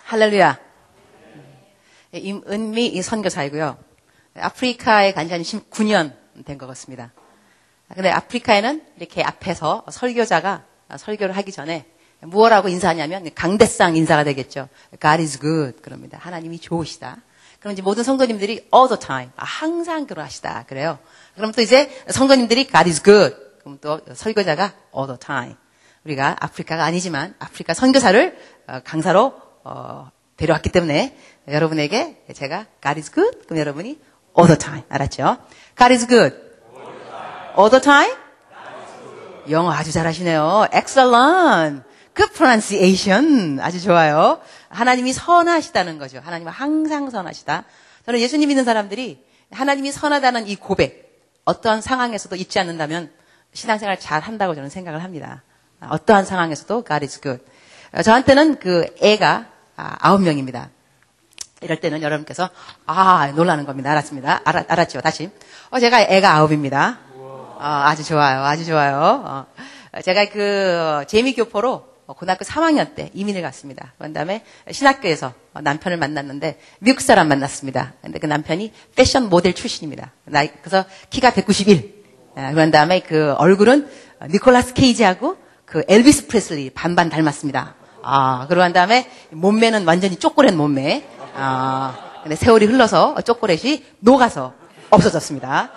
할렐루야. 임은미 선교사이고요. 아프리카에 간 지 한 19년 된 것 같습니다. 근데 아프리카에는 이렇게 앞에서 설교자가 설교를 하기 전에 무엇라고 인사하냐면 강대상 인사가 되겠죠. God is good. 그럽니다. 하나님이 좋으시다. 그럼 이제 모든 성도님들이 all the time. 항상 그러하시다. 그래요. 그럼 또 이제 성도님들이 God is good. 그럼 또 설교자가 all the time. 우리가 아프리카가 아니지만 아프리카 선교사를 강사로 데려왔기 때문에 여러분에게 제가 God is good. 그럼 여러분이 all the time. 알았죠? God is good. all the time? 영어 아주 잘하시네요. excellent. 그 pronunciation 아주 좋아요. 하나님이 선하시다는 거죠. 하나님은 항상 선하시다. 저는 예수님 믿는 사람들이 하나님이 선하다는 이 고백, 어떠한 상황에서도 잊지 않는다면 신앙생활 잘 한다고 저는 생각을 합니다. 어떠한 상황에서도 God is good. 저한테는 그 애가 9명입니다. 이럴 때는 여러분께서 놀라는 겁니다. 알았습니다. 알았죠? 다시. 제가 애가 9입니다. 아주 좋아요. 아주 좋아요. 제가 그 재미교포로 고등학교 3학년 때 이민을 갔습니다. 그런 다음에 신학교에서 남편을 만났는데 미국 사람 만났습니다. 근데 그 남편이 패션 모델 출신입니다. 그래서 키가 191. 그런 다음에 그 얼굴은 니콜라스 케이지하고 그 엘비스 프레슬리 반반 닮았습니다. 그러고 난 다음에 몸매는 완전히 쪼꼬렛 몸매. 근데 세월이 흘러서 쪼꼬렛이 녹아서 없어졌습니다.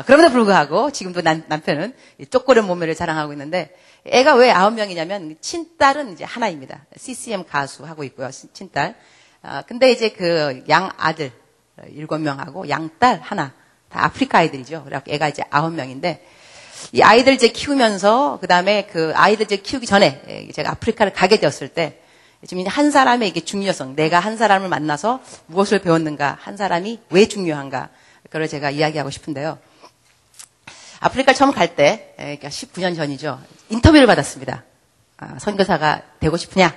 그럼에도 불구하고 지금도 남편은 쪼꼬렛 몸매를 자랑하고 있는데 애가 왜 9명이냐면 친딸은 이제 하나입니다. CCM 가수 하고 있고요. 친딸. 근데 이제 그 양 아들 7명하고 양딸 하나. 다 아프리카 아이들이죠. 그래갖고 애가 이제 9명인데 이 아이들 이제 키우면서 그다음에 그 아이들 이제 키우기 전에 제가 아프리카를 가게 되었을 때 지금 한 사람의 이게 중요성, 내가 한 사람을 만나서 무엇을 배웠는가, 한 사람이 왜 중요한가, 그걸 제가 이야기하고 싶은데요. 아프리카 처음 갈 때, 그러니까 19년 전이죠. 인터뷰를 받았습니다. 선교사가 되고 싶으냐?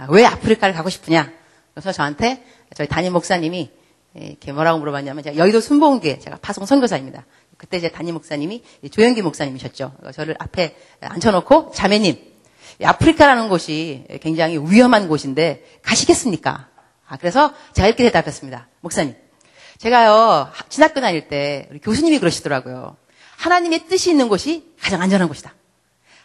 왜 아프리카를 가고 싶으냐? 그래서 저한테 저희 담임 목사님이 이렇게 뭐라고 물어봤냐면, 제가 여의도 순복음교회, 제가 파송 선교사입니다. 그때 제 담임 목사님이 조영기 목사님이셨죠. 저를 앞에 앉혀놓고, 자매님, 아프리카라는 곳이 굉장히 위험한 곳인데 가시겠습니까? 그래서 제가 이렇게 대답했습니다. 목사님, 제가요, 신학교 다닐 때 우리 교수님이 그러시더라고요. 하나님의 뜻이 있는 곳이 가장 안전한 곳이다.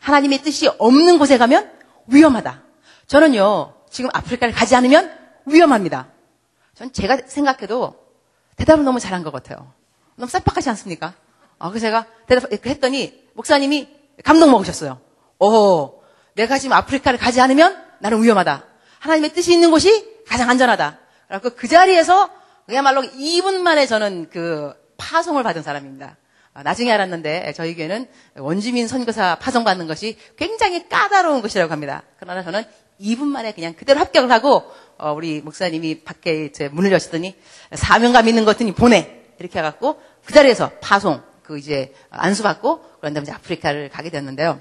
하나님의 뜻이 없는 곳에 가면 위험하다. 저는요, 지금 아프리카를 가지 않으면 위험합니다. 전 제가 생각해도 대답을 너무 잘한 것 같아요. 너무 쌈박하지 않습니까? 그래서 제가 했더니 목사님이 감동 먹으셨어요. 내가 지금 아프리카를 가지 않으면 나는 위험하다. 하나님의 뜻이 있는 곳이 가장 안전하다. 그래서 그 자리에서 그야말로 2분 만에 저는 그 파송을 받은 사람입니다. 나중에 알았는데 저희 교회는 원주민 선교사 파송받는 것이 굉장히 까다로운 것이라고 합니다. 그러나 저는 2분 만에 그냥 그대로 합격을 하고 우리 목사님이 밖에 문을 여시더니 사명감 있는 것들이 보내 이렇게 해갖고 그 자리에서 파송 이제 안수받고 그런 다음에 이제 아프리카를 가게 됐는데요.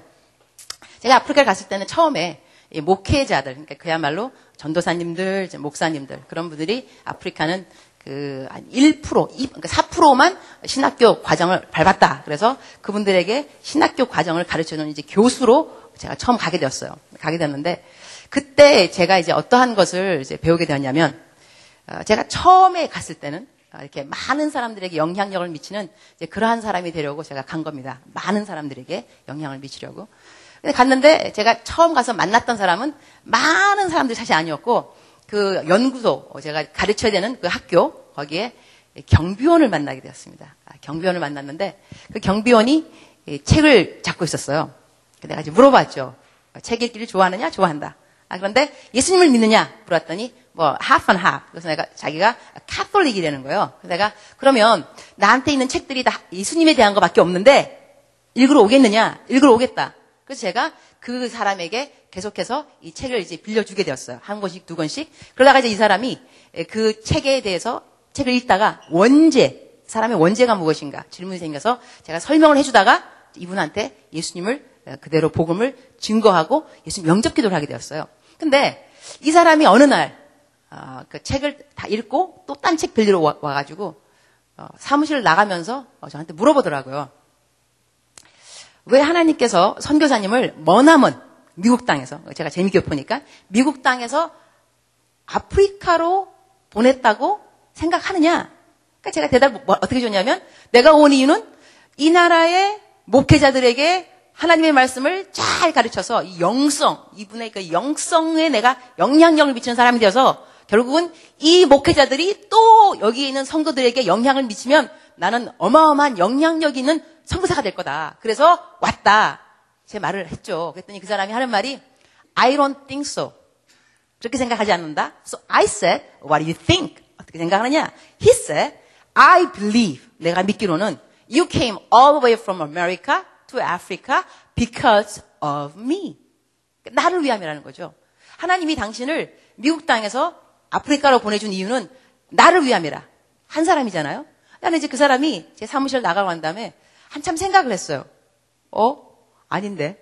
제가 아프리카를 갔을 때는 처음에 이 목회자들, 그러니까 그야말로 전도사님들, 목사님들 그런 분들이 아프리카는 한 1%, 그러니까 4%만 신학교 과정을 밟았다. 그래서 그분들에게 신학교 과정을 가르쳐주는 이제 교수로 제가 처음 가게 되었어요. 가게 됐는데 그때 제가 이제 어떠한 것을 이제 배우게 되었냐면 제가 처음에 갔을 때는 이렇게 많은 사람들에게 영향력을 미치는 이제 그러한 사람이 되려고 제가 간 겁니다. 많은 사람들에게 영향을 미치려고. 근데 갔는데 제가 처음 가서 만났던 사람은 많은 사람들이 사실 아니었고 그 연구소, 제가 가르쳐야 되는 그 학교, 거기에 경비원을 만나게 되었습니다. 경비원을 만났는데 그 경비원이 책을 잡고 있었어요. 내가 이제 물어봤죠. 책 읽기를 좋아하느냐? 좋아한다. 그런데 예수님을 믿느냐? 물었더니 half and half. 그래서 자기가 카톨릭이라는 거예요. 그래서 내가 그러면 나한테 있는 책들이 다 예수님에 대한 것밖에 없는데 읽으러 오겠느냐? 읽으러 오겠다. 그래서 제가 그 사람에게 계속해서 이 책을 이제 빌려주게 되었어요. 한 권씩, 두 권씩. 그러다가 이제 이 사람이 그 책에 대해서 책을 읽다가 사람의 원죄가 무엇인가 질문이 생겨서 제가 설명을 해주다가 이분한테 예수님을 그대로 복음을 증거하고 예수님 영접 기도를 하게 되었어요. 근데 이 사람이 어느 날, 그 책을 다 읽고 또 딴 책 빌리러 와가지고, 사무실을 나가면서 저한테 물어보더라고요. 왜 하나님께서 선교사님을 머나먼 미국 땅에서, 제가 재미있게 보니까 미국 땅에서 아프리카로 보냈다고 생각하느냐? 그러니까 제가 대답 어떻게 줬냐면 내가 온 이유는 이 나라의 목회자들에게 하나님의 말씀을 잘 가르쳐서 이 영성, 이분의 그 영성에 내가 영향력을 미치는 사람이 되어서 결국은 이 목회자들이 또 여기에 있는 성도들에게 영향을 미치면 나는 어마어마한 영향력 있는 선교사가 될 거다. 그래서 왔다. 제 말을 했죠. 그랬더니 그 사람이 하는 말이 I don't think so. 그렇게 생각하지 않는다. So I said, what do you think? 어떻게 생각하느냐? He said, I believe. 내가 믿기로는 you came all the way from America to Africa because of me. 나를 위함이라는 거죠. 하나님이 당신을 미국 땅에서 아프리카로 보내준 이유는 나를 위함이라. 한 사람이잖아요. 나는 이제 그 사람이 제 사무실 나가고 난 다음에 한참 생각을 했어요. 아닌데.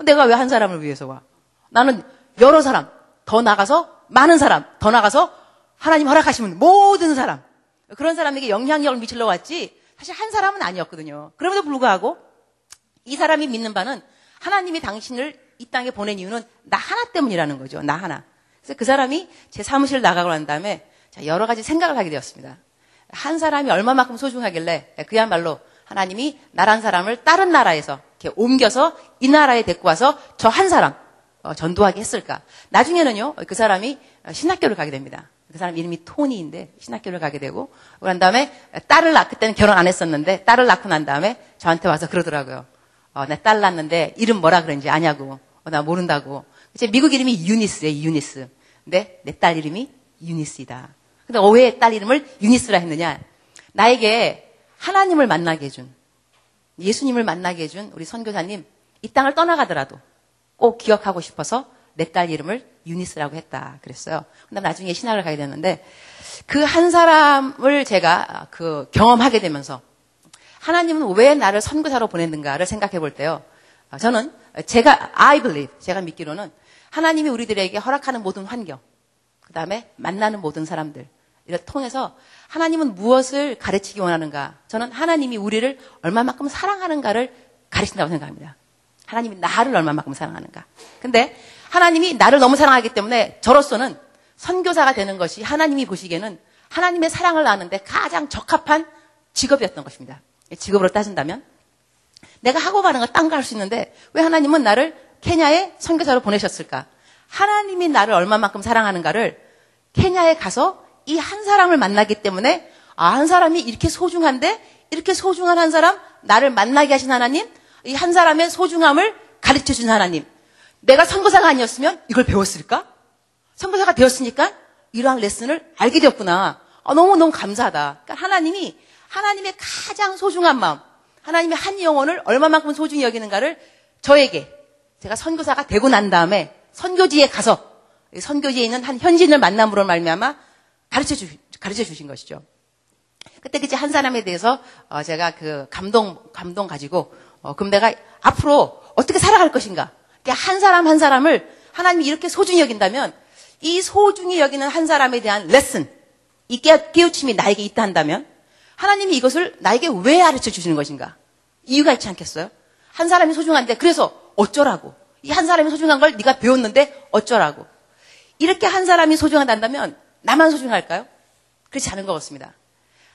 내가 왜 한 사람을 위해서 와? 나는 여러 사람, 더 나가서 많은 사람, 더 나가서 하나님 허락하시면 모든 사람, 그런 사람에게 영향력을 미치려고 왔지 사실 한 사람은 아니었거든요. 그럼에도 불구하고 이 사람이 믿는 바는 하나님이 당신을 이 땅에 보낸 이유는 나 하나 때문이라는 거죠. 나 하나. 그래서 그 사람이 제 사무실 나가고 난 다음에 여러 가지 생각을 하게 되었습니다. 한 사람이 얼마만큼 소중하길래 그야말로 하나님이 나란 사람을 다른 나라에서 이렇게 옮겨서 이 나라에 데리고 와서 저 한 사람 전도하게 했을까. 나중에는요, 그 사람이 신학교를 가게 됩니다. 그 사람 이름이 토니인데 신학교를 가게 되고 그런 다음에 딸을 낳고 그때는 결혼 안 했었는데 딸을 낳고 난 다음에 저한테 와서 그러더라고요. 내 딸 낳았는데 이름 뭐라 그런지 아냐고. 나 모른다고. 제 미국 이름이 유니스예요, 유니스. 근데 내 딸 이름이 유니스이다. 근데 왜 딸 이름을 유니스라 했느냐? 나에게 하나님을 만나게 해준, 예수님을 만나게 해준 우리 선교사님 이 땅을 떠나가더라도 꼭 기억하고 싶어서 내 딸 이름을 유니스라고 했다 그랬어요. 그다음 나중에 신학을 가게 됐는데 그 한 사람을 제가 경험하게 되면서 하나님은 왜 나를 선교사로 보냈는가를 생각해 볼 때요. 저는 I believe, 제가 믿기로는 하나님이 우리들에게 허락하는 모든 환경, 그 다음에 만나는 모든 사람들, 이를 통해서 하나님은 무엇을 가르치기 원하는가? 저는 하나님이 우리를 얼마만큼 사랑하는가를 가르친다고 생각합니다. 하나님이 나를 얼마만큼 사랑하는가? 근데 하나님이 나를 너무 사랑하기 때문에 저로서는 선교사가 되는 것이 하나님이 보시기에는 하나님의 사랑을 나누는데 가장 적합한 직업이었던 것입니다. 직업으로 따진다면 내가 하고 가는 거 딴 거 할 수 있는데 왜 하나님은 나를 케냐에 선교사로 보내셨을까? 하나님이 나를 얼마만큼 사랑하는가를 케냐에 가서 이 한 사람을 만나기 때문에 한 사람이 이렇게 소중한데 이렇게 소중한 한 사람 나를 만나게 하신 하나님, 이 한 사람의 소중함을 가르쳐 준 하나님. 내가 선교사가 아니었으면 이걸 배웠을까? 선교사가 되었으니까 이러한 레슨을 알게 되었구나. 너무너무 감사하다. 그러니까 하나님이 하나님의 가장 소중한 마음, 하나님의 한 영혼을 얼마만큼 소중히 여기는가를 저에게 제가 선교사가 되고 난 다음에 선교지에 가서 선교지에 있는 한 현지인을 만남으로 말미암아 가르쳐 주신 것이죠. 그때 이제 한 사람에 대해서 제가 감동 가지고 그럼 내가 앞으로 어떻게 살아갈 것인가? 한 사람 한 사람을 하나님이 이렇게 소중히 여긴다면 이 소중히 여기는 한 사람에 대한 레슨, 이 깨우침이 나에게 있다 한다면 하나님이 이것을 나에게 왜 가르쳐 주시는 것인가? 이유가 있지 않겠어요? 한 사람이 소중한데 그래서 어쩌라고? 이 한 사람이 소중한 걸 네가 배웠는데 어쩌라고? 이렇게 한 사람이 소중하다면 나만 소중할까요? 그렇지 않은 것 같습니다.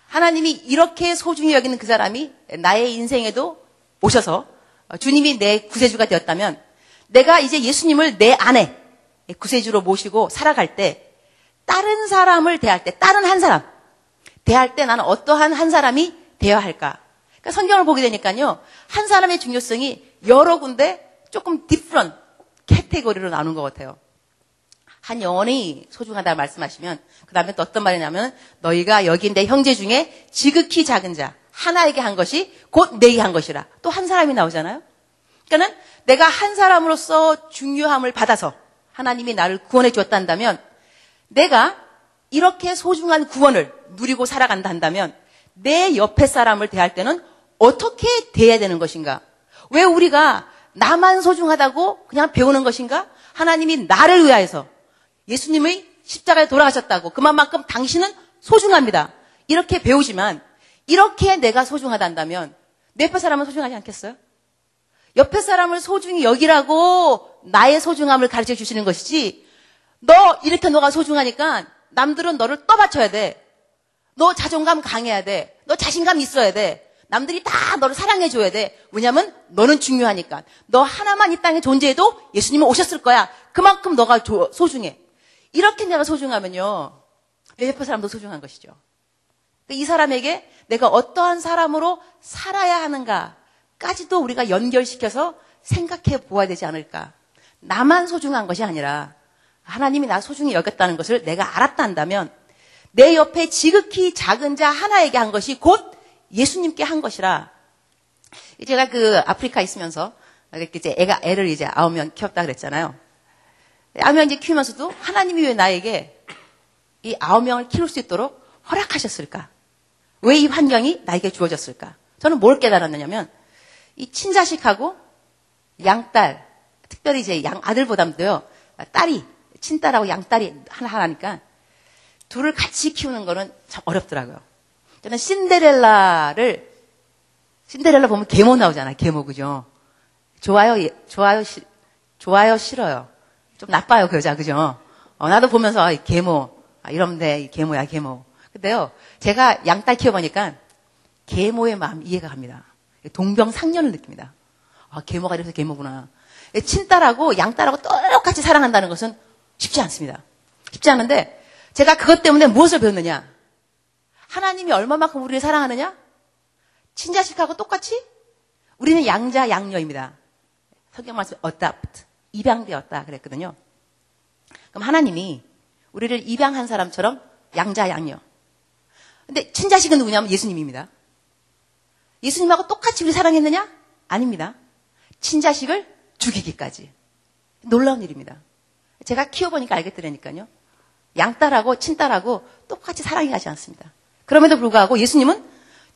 하나님이 이렇게 소중히 여기는 그 사람이 나의 인생에도 오셔서 주님이 내 구세주가 되었다면 내가 이제 예수님을 내 안에 구세주로 모시고 살아갈 때 다른 사람을 대할 때, 다른 한 사람 대할 때 나는 어떠한 한 사람이 되어야 할까? 그러니까 성경을 보게 되니까요. 한 사람의 중요성이 여러 군데 조금 디프런 캐테고리로 나눈 것 같아요. 한 영혼이 소중하다 말씀하시면 그 다음에 또 어떤 말이냐면 너희가 여기 내 형제 중에 지극히 작은 자 하나에게 한 것이 곧 내게 한 것이라. 또 한 사람이 나오잖아요. 그러니까는 내가 한 사람으로서 중요함을 받아서 하나님이 나를 구원해 주었다면 내가 이렇게 소중한 구원을 누리고 살아간다 한다면 내 옆에 사람을 대할 때는 어떻게 대해야 되는 것인가? 왜 우리가 나만 소중하다고 그냥 배우는 것인가? 하나님이 나를 위하여서 예수님의 십자가에 돌아가셨다고 그만큼 당신은 소중합니다. 이렇게 배우지만 이렇게 내가 소중하다 한다면 내 옆에 사람은 소중하지 않겠어요? 옆에 사람을 소중히 여기라고 나의 소중함을 가르쳐 주시는 것이지 이렇게 너가 소중하니까 남들은 너를 떠받쳐야 돼. 너 자존감 강해야 돼. 너 자신감 있어야 돼. 남들이 다 너를 사랑해줘야 돼. 왜냐면 너는 중요하니까. 너 하나만 이 땅에 존재해도 예수님은 오셨을 거야. 그만큼 너가 소중해. 이렇게 내가 소중하면요. 내 옆에 사람도 소중한 것이죠. 이 사람에게 내가 어떠한 사람으로 살아야 하는가까지도 우리가 연결시켜서 생각해 보아야 되지 않을까. 나만 소중한 것이 아니라 하나님이 나 소중히 여겼다는 것을 내가 알았다 한다면 내 옆에 지극히 작은 자 하나에게 한 것이 곧 예수님께 한 것이라. 제가 그 아프리카에 있으면서 이제 애를 이제 9명 키웠다 그랬잖아요. 9명 이제 키우면서도 하나님이 왜 나에게 이 9명을 키울 수 있도록 허락하셨을까? 왜 이 환경이 나에게 주어졌을까? 저는 뭘 깨달았느냐면 이 친자식하고 양딸, 특별히 이제 양아들보다도요, 친딸하고 양딸이 하나니까 둘을 같이 키우는 거는 참 어렵더라고요. 저는 신데렐라 보면 계모 나오잖아요. 계모, 그죠? 좋아요, 싫어요. 좀 나빠요, 그 여자, 그죠? 나도 보면서, 계모, 이러면 돼, 계모야, 계모. 근데요, 제가 양딸 키워보니까 계모의 마음 이해가 갑니다. 동병상련을 느낍니다. 계모가 이래서 계모구나. 친딸하고 양딸하고 똑같이 사랑한다는 것은 쉽지 않습니다. 쉽지 않은데, 제가 그것 때문에 무엇을 배웠느냐? 하나님이 얼마만큼 우리를 사랑하느냐? 친자식하고 똑같이? 우리는 양자, 양녀입니다. 성경 말씀, adopt, 입양되었다 그랬거든요. 그럼 하나님이 우리를 입양한 사람처럼 양자, 양녀. 근데 친자식은 누구냐면 예수님입니다. 예수님하고 똑같이 우리 사랑했느냐? 아닙니다. 친자식을 죽이기까지. 놀라운 일입니다. 제가 키워보니까 알겠더라니까요. 양딸하고 친딸하고 똑같이 사랑이 가지 않습니다. 그럼에도 불구하고 예수님은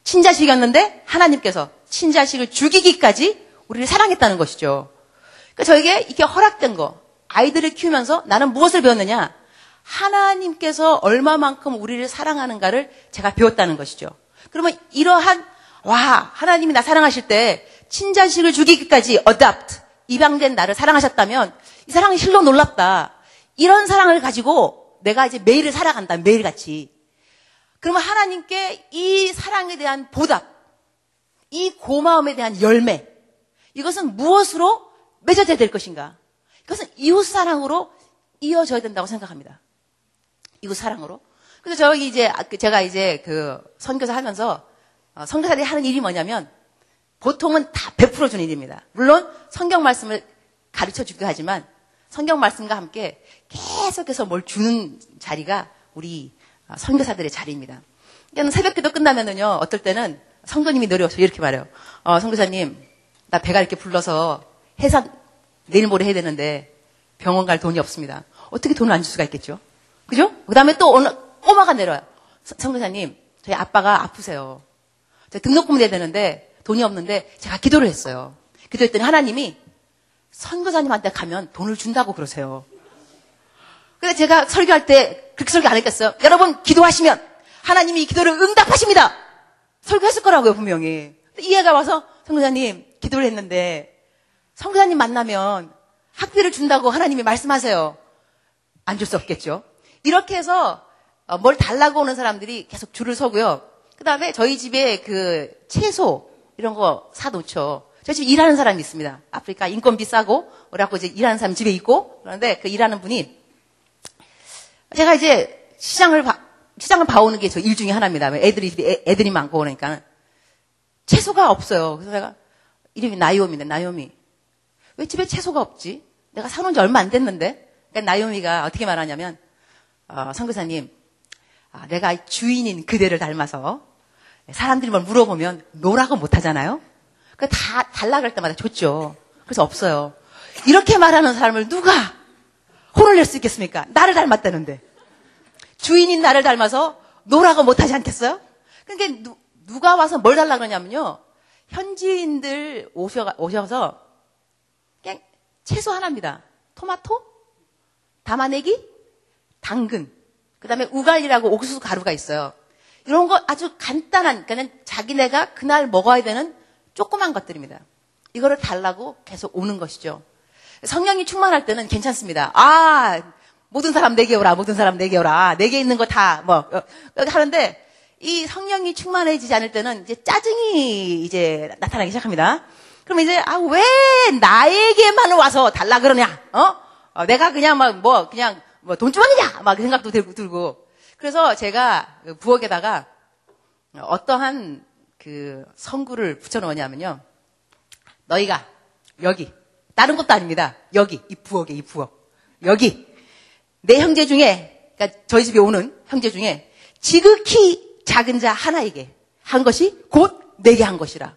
친자식이었는데 하나님께서 친자식을 죽이기까지 우리를 사랑했다는 것이죠. 그러니까 저에게 이렇게 허락된 거, 아이들을 키우면서 나는 무엇을 배웠느냐? 하나님께서 얼마만큼 우리를 사랑하는가를 제가 배웠다는 것이죠. 그러면 이러한 하나님이 나 사랑하실 때 친자식을 죽이기까지 adopt, 입양된 나를 사랑하셨다면 이 사랑이 실로 놀랍다. 이런 사랑을 가지고 내가 이제 매일을 살아간다. 매일같이. 그러면 하나님께 이 사랑에 대한 보답, 이 고마움에 대한 열매, 이것은 무엇으로 맺어져야 될 것인가? 이것은 이웃사랑으로 이어져야 된다고 생각합니다. 이웃사랑으로. 그래서 제가 이제 그 선교사 하면서 선교사들이 하는 일이 뭐냐면 보통은 다 베풀어 주는 일입니다. 물론 성경 말씀을 가르쳐 주기도 하지만 성경 말씀과 함께 계속해서 뭘 주는 자리가 우리 선교사들의 자리입니다. 그러니까 새벽기도 끝나면은요, 어떨 때는 성도님이 내려오셔서 이렇게 말해요. 선교사님, 나 배가 이렇게 불러서 해산 내일 모레 해야 되는데 병원 갈 돈이 없습니다. 어떻게 돈을 안 줄 수가 있겠죠? 그죠? 그 다음에 또 오늘 꼬마가 내려와요. 선교사님, 저희 아빠가 아프세요. 제가 등록금 내야 되는데 돈이 없는데 제가 기도를 했어요. 기도했더니 하나님이 선교사님한테 가면 돈을 준다고 그러세요. 그래서 제가 설교할 때 그렇게 설교 안 했겠어요? 여러분, 기도하시면 하나님이 이 기도를 응답하십니다. 설교했을 거라고요, 분명히. 이해가 와서 선교사님 기도를 했는데 선교사님 만나면 학비를 준다고 하나님이 말씀하세요. 안 줄 수 없겠죠. 이렇게 해서 뭘 달라고 오는 사람들이 계속 줄을 서고요. 그 다음에 저희 집에 그 채소 이런 거 사놓죠. 저희 집에 일하는 사람이 있습니다. 아프리카 인건비 싸고 그래갖고 이제 일하는 사람 집에 있고, 그런데 그 일하는 분이 제가 이제 시장을 봐오는 게 저 일 중에 하나입니다. 애들이 많고 그러니까 채소가 없어요. 그래서 제가 이름이 나요미인데, 나요미, 왜 집에 채소가 없지? 내가 사놓은 지 얼마 안 됐는데. 그러니까 나요미가 어떻게 말하냐면, 선교사님, 내가 주인인 그대를 닮아서 사람들이 뭘 물어보면 노라고 못하잖아요. 그 다 달라 그럴 때마다 줬죠. 그래서 없어요. 이렇게 말하는 사람을 누가 혼을 낼 수 있겠습니까? 나를 닮았다는데. 주인인 나를 닮아서 노라고 못하지 않겠어요? 그러니까 누가 와서 뭘 달라 그러냐면요, 현지인들 오셔서 그냥 채소 하나입니다. 토마토, 담아내기, 당근, 그 다음에 우갈이라고 옥수수 가루가 있어요. 이런 거 아주 간단한, 그러니까 자기네가 그날 먹어야 되는 조그만 것들입니다. 이거를 달라고 계속 오는 것이죠. 성령이 충만할 때는 괜찮습니다. 모든 사람 내게 오라, 모든 사람 내게 오라. 내게 있는 거 다, 하는데, 이 성령이 충만해지지 않을 때는 이제 짜증이 이제 나타나기 시작합니다. 그럼 이제, 왜 나에게만 와서 달라 그러냐? 내가 그냥 돈 주머니냐? 그 생각도 들고. 그래서 제가 부엌에다가 어떠한 그 성구를 붙여놓으냐면요. 너희가 여기, 다른 것도 아닙니다. 여기, 이 부엌에, 이 부엌. 여기, 내 형제 중에, 그러니까 저희 집에 오는 형제 중에 지극히 작은 자 하나에게 한 것이 곧 내게 한 것이라.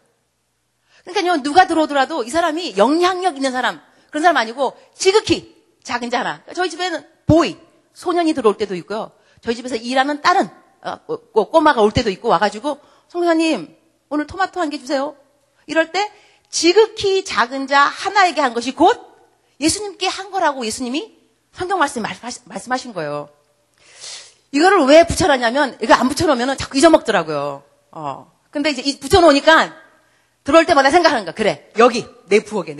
그러니까요, 누가 들어오더라도 이 사람이 영향력 있는 사람, 그런 사람 아니고 지극히 작은 자 하나. 저희 집에는 보이, 소년이 들어올 때도 있고요. 저희 집에서 일하는 딸은, 꼬마가 올 때도 있고 와가지고, 성사님, 오늘 토마토 한 개 주세요. 이럴 때 지극히 작은 자 하나에게 한 것이 곧 예수님께 한 거라고 예수님이 성경 말씀에 말씀하신 거예요. 이거를 왜 붙여놨냐면, 이거 안 붙여놓으면 자꾸 잊어먹더라고요. 근데 이제 붙여놓으니까 들어올 때마다 생각하는 거야. 그래, 여기, 내 부엌에.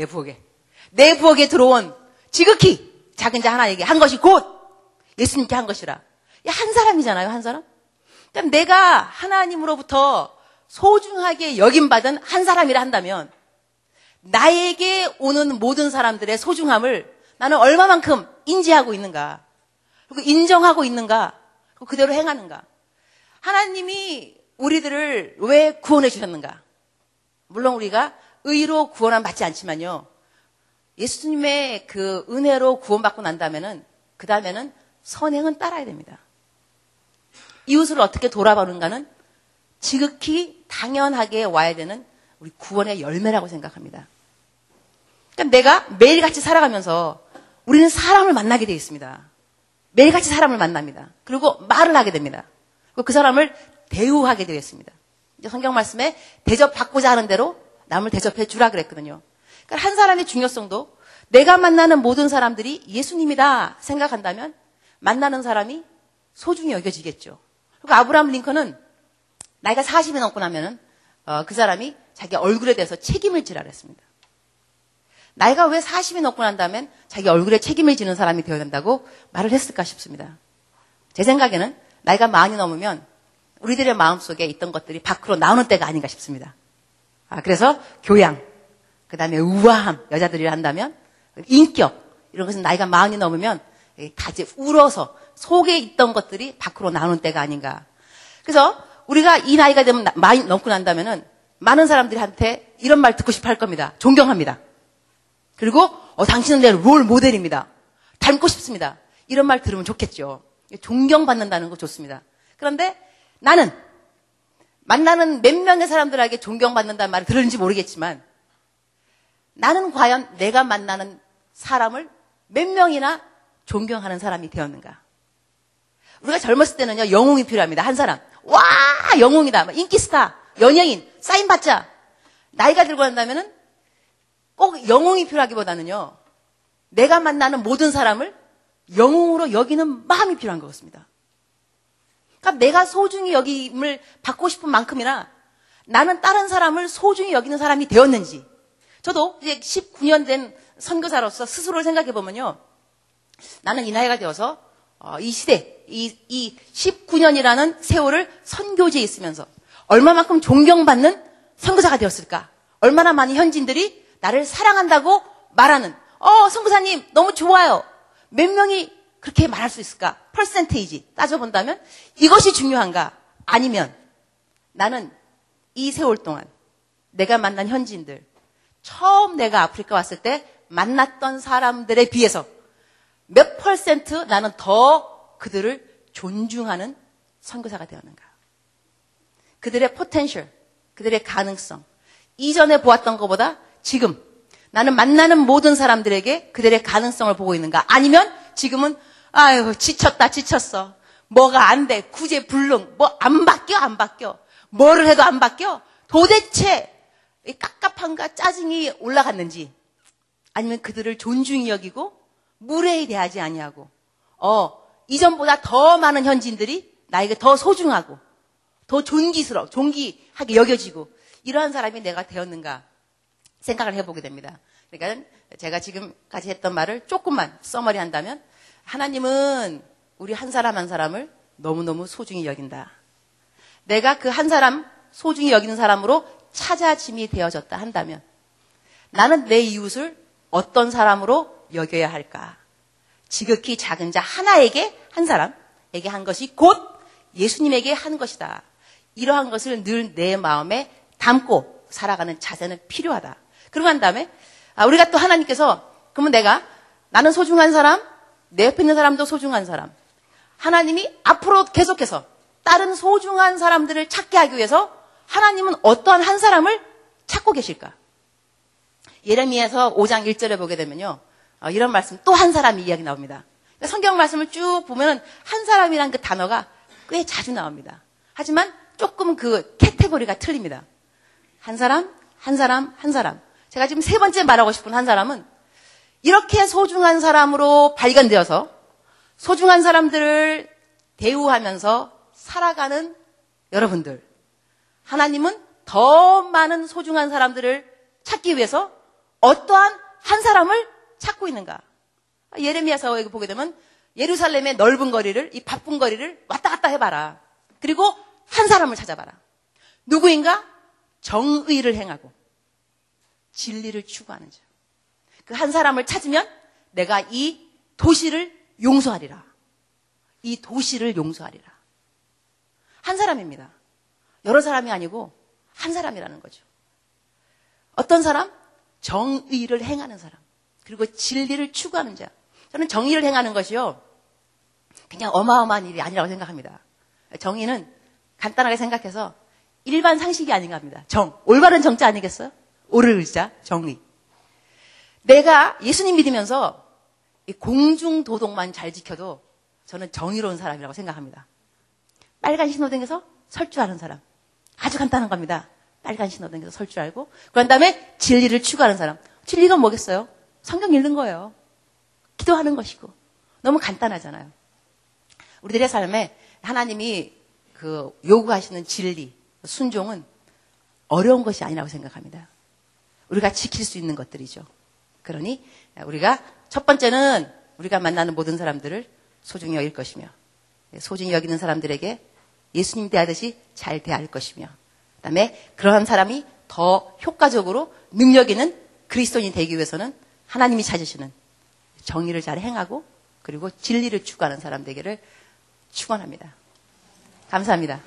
내 부엌에 들어온 지극히 작은 자 하나에게 한 것이 곧 예수님께 한 것이라. 한 사람이잖아요, 한 사람? 그럼 내가 하나님으로부터 소중하게 여김받은 한 사람이라 한다면 나에게 오는 모든 사람들의 소중함을 나는 얼마만큼 인지하고 있는가, 그리고 인정하고 있는가, 그대로 행하는가. 하나님이 우리들을 왜 구원해 주셨는가. 물론 우리가 의로 구원은 받지 않지만요, 예수님의 그 은혜로 구원받고 난 다음에는, 그 다음에는 선행은 따라야 됩니다. 이웃을 어떻게 돌아보는가는 지극히 당연하게 와야 되는 우리 구원의 열매라고 생각합니다. 그러니까 내가 매일같이 살아가면서 우리는 사람을 만나게 되어 있습니다. 매일같이 사람을 만납니다. 그리고 말을 하게 됩니다. 그리고 그 사람을 대우하게 되어 있습니다. 성경 말씀에 대접받고자 하는 대로 남을 대접해 주라 그랬거든요. 그러니까 한 사람의 중요성도 내가 만나는 모든 사람들이 예수님이다 생각한다면 만나는 사람이 소중히 여겨지겠죠. 그리고 아브라함 링컨은 나이가 40이 넘고 나면은 그 사람이 자기 얼굴에 대해서 책임을 지라 그랬습니다. 나이가 왜 40이 넘고 난 다음엔 자기 얼굴에 책임을 지는 사람이 되어야 된다고 말을 했을까 싶습니다. 제 생각에는 나이가 많이 넘으면 우리들의 마음속에 있던 것들이 밖으로 나오는 때가 아닌가 싶습니다. 그래서 교양, 그 다음에 우아함, 여자들이 한다면 인격, 이런 것은 나이가 많이 넘으면 다 이제 울어서 속에 있던 것들이 밖으로 나오는 때가 아닌가. 그래서 우리가 이 나이가 되면 많이 넘고 난다면은 많은 사람들한테 이런 말 듣고 싶어 할 겁니다. 존경합니다. 그리고 당신은 내 롤 모델입니다. 닮고 싶습니다. 이런 말 들으면 좋겠죠. 존경받는다는 거 좋습니다. 그런데 나는 만나는 몇 명의 사람들에게 존경받는다는 말을 들었는지 모르겠지만 나는 과연 내가 만나는 사람을 몇 명이나 존경하는 사람이 되었는가. 우리가 젊었을 때는요, 영웅이 필요합니다. 한 사람. 와, 영웅이다. 인기 스타, 연예인, 사인 받자. 나이가 들고 난다면은 꼭 영웅이 필요하기보다는요, 내가 만나는 모든 사람을 영웅으로 여기는 마음이 필요한 것 같습니다. 그러니까 내가 소중히 여김을 받고 싶은 만큼이나 나는 다른 사람을 소중히 여기는 사람이 되었는지. 저도 이제 19년 된 선교사로서 스스로를 생각해 보면요, 나는 이 나이가 되어서 이 시대, 이 19년이라는 세월을 선교지에 있으면서 얼마만큼 존경받는 선교사가 되었을까? 얼마나 많은 현지인들이 나를 사랑한다고 말하는, 선교사님 너무 좋아요. 몇 명이 그렇게 말할 수 있을까? 퍼센테이지 따져본다면 이것이 중요한가? 아니면 나는 이 세월 동안 내가 만난 현지인들, 처음 내가 아프리카 왔을 때 만났던 사람들에 비해서 몇 퍼센트 나는 더 그들을 존중하는 선교사가 되었는가? 그들의 포텐셜, 그들의 가능성, 이전에 보았던 것보다 지금 나는 만나는 모든 사람들에게 그들의 가능성을 보고 있는가? 아니면 지금은 아유 지쳤어. 뭐가 안 돼. 구제불능. 뭐 안 바뀌어. 뭐를 해도 안 바뀌어. 도대체 깝깝한가 짜증이 올라갔는지, 아니면 그들을 존중히 여기고 무례히 대하지 아니하고 이전보다 더 많은 현지인들이 나에게 더 소중하고 더 존귀하게 여겨지고 이러한 사람이 내가 되었는가 생각을 해보게 됩니다. 그러니까 제가 지금까지 했던 말을 조금만 써머리 한다면 하나님은 우리 한 사람 한 사람을 너무너무 소중히 여긴다. 내가 그 한 사람 소중히 여기는 사람으로 찾아짐이 되어졌다 한다면 나는 내 이웃을 어떤 사람으로 여겨야 할까? 지극히 작은 자 하나에게 한 사람에게 한 것이 곧 예수님에게 한 것이다. 이러한 것을 늘 내 마음에 담고 살아가는 자세는 필요하다. 그러고 난 다음에 우리가 또 하나님께서 그러면 나는 소중한 사람, 내 옆에 있는 사람도 소중한 사람. 하나님이 앞으로 계속해서 다른 소중한 사람들을 찾게 하기 위해서 하나님은 어떠한 한 사람을 찾고 계실까? 예레미야서 5장 1절에 보게 되면요. 이런 말씀 또 한 사람 이야기 나옵니다. 성경 말씀을 쭉 보면 한 사람이란 그 단어가 꽤 자주 나옵니다. 하지만 조금 그 카테고리가 틀립니다. 한 사람, 한 사람, 한 사람. 제가 지금 세 번째 말하고 싶은 한 사람은 이렇게 소중한 사람으로 발견되어서 소중한 사람들을 대우하면서 살아가는 여러분들. 하나님은 더 많은 소중한 사람들을 찾기 위해서 어떠한 한 사람을 찾고 있는가? 예레미야서에 보게 되면 예루살렘의 넓은 거리를, 이 바쁜 거리를 왔다 갔다 해봐라. 그리고 한 사람을 찾아봐라. 누구인가? 정의를 행하고 진리를 추구하는 자. 그 한 사람을 찾으면 내가 이 도시를 용서하리라. 이 도시를 용서하리라. 한 사람입니다. 여러 사람이 아니고 한 사람이라는 거죠. 어떤 사람? 정의를 행하는 사람. 그리고 진리를 추구하는 자. 저는 정의를 행하는 것이요. 그냥 어마어마한 일이 아니라고 생각합니다. 정의는 간단하게 생각해서 일반 상식이 아닌가 합니다. 올바른 정자 아니겠어요? 옳을 의자, 정의. 내가 예수님 믿으면서 공중도덕만 잘 지켜도 저는 정의로운 사람이라고 생각합니다. 빨간 신호등에서 설 줄 아는 사람. 아주 간단한 겁니다. 빨간 신호등에서 설 줄 알고. 그런 다음에 진리를 추구하는 사람. 진리가 뭐겠어요? 성경 읽는 거예요. 기도하는 것이고. 너무 간단하잖아요. 우리들의 삶에 하나님이 그 요구하시는 진리, 순종은 어려운 것이 아니라고 생각합니다. 우리가 지킬 수 있는 것들이죠. 그러니 우리가 첫 번째는 우리가 만나는 모든 사람들을 소중히 여길 것이며 소중히 여기는 사람들에게 예수님 대하듯이 잘 대할 것이며 그다음에 그러한 사람이 더 효과적으로 능력 있는 그리스도인이 되기 위해서는 하나님이 찾으시는 정의를 잘 행하고 그리고 진리를 추구하는 사람 되기를 축원합니다. 감사합니다.